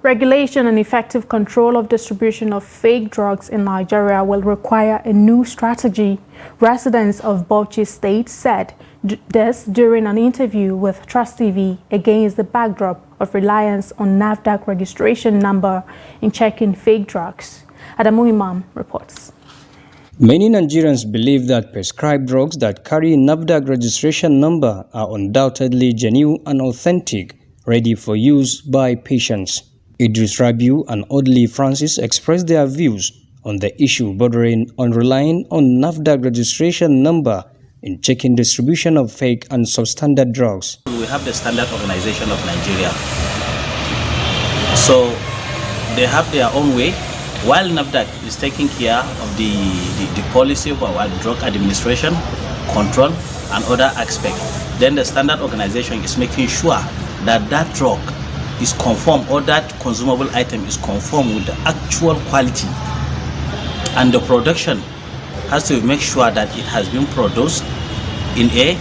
Regulation and effective control of distribution of fake drugs in Nigeria will require a new strategy. Residents of Bauchi State said this during an interview with Trust TV against the backdrop of reliance on NAFDAC registration number in checking fake drugs. Adamu Imam reports. Many Nigerians believe that prescribed drugs that carry NAFDAC registration number are undoubtedly genuine and authentic, ready for use by patients. Idris Rabiu and Audley Francis expressed their views on the issue bordering on relying on NAFDAC registration number in checking distribution of fake and substandard drugs. We have the Standard Organization of Nigeria. So they have their own way. While NAFDAC is taking care of the policy of our drug administration, control, and other aspects, then the Standard Organization is making sure that that drug is conform, or that consumable item is conform with the actual quality, and the production has to make sure that it has been produced in a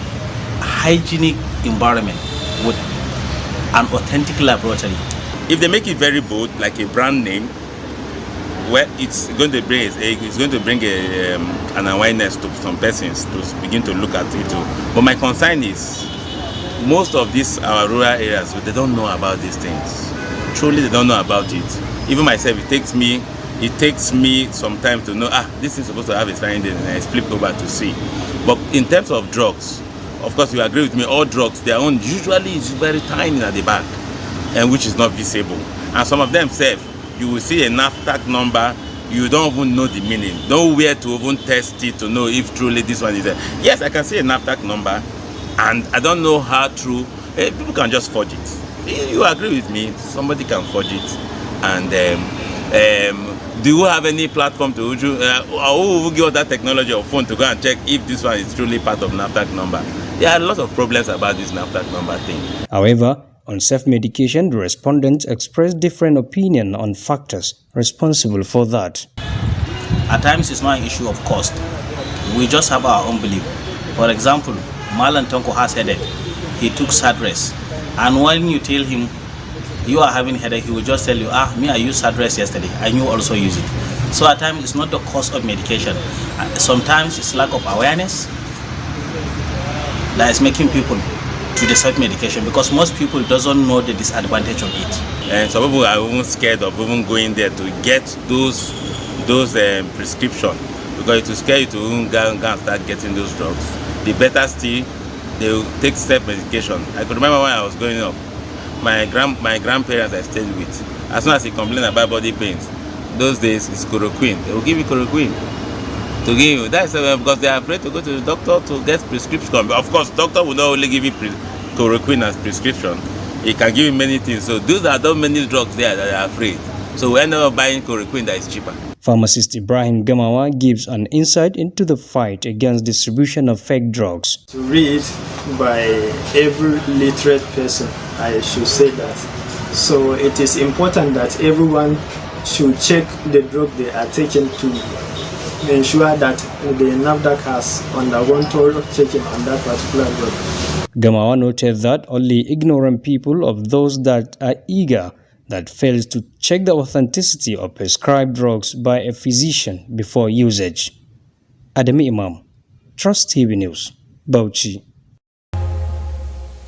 hygienic environment with an authentic laboratory. If they make it very bold, like a brand name, well, it's going to bring an awareness to some persons to begin to look at it too. But my concern is, most of these our rural areas, they don't know about these things. Truly, they don't know about it. Even myself, it takes me some time to know, this is supposed to have a expiring date, and I flip over to see. But in terms of drugs, of course, you agree with me, all drugs, their own usually is very tiny at the back, and which is not visible. And some of them say, you will see a NAFDAC number, you don't even know the meaning, nowhere to even test it to know if truly this one is there. Yes, I can see a NAFDAC number, and I don't know how true. People can just forge it. You agree with me? Somebody can forge it. And do you have any platform to who will give us that technology or phone to go and check if this one is truly part of NAFDAC number? There are a lot of problems about this NAFDAC number thing. However, on self-medication, the respondents expressed different opinion on factors responsible for that. At times, it's not an issue of cost. We just have our own belief. For example, Malan Tonko has headache. He took Sadress, and when you tell him you are having headache, he will just tell you, I used Sadress yesterday, and you also use it. So at times, it's not the cost of medication. Sometimes it's lack of awareness that is making people to the self-medication, because most people doesn't know the disadvantage of it. And some people are even scared of even going there to get those prescription, because it will scare you to even go and start getting those drugs. The better still, they will take self-medication. I could remember when I was growing up, my grandparents I stayed with, as soon as he complained about body pains, those days it's chloroquine. They will give you chloroquine to give you. That's because they are afraid to go to the doctor to get prescription. Of course, doctor will not only give you chloroquine as prescription. He can give you many things. So those are not many drugs there that are afraid. So we end up buying chloroquine that is cheaper. Pharmacist Ibrahim Gamawa gives an insight into the fight against distribution of fake drugs. To read by every literate person, I should say that. So it is important that everyone should check the drug they are taking to ensure that the NAFDAC has undergone thorough checking on that particular drug. Gamawa noted that only ignorant people of those that are eager that fails to check the authenticity of prescribed drugs by a physician before usage. Adamu Imam, Trust TV News, Bauchi.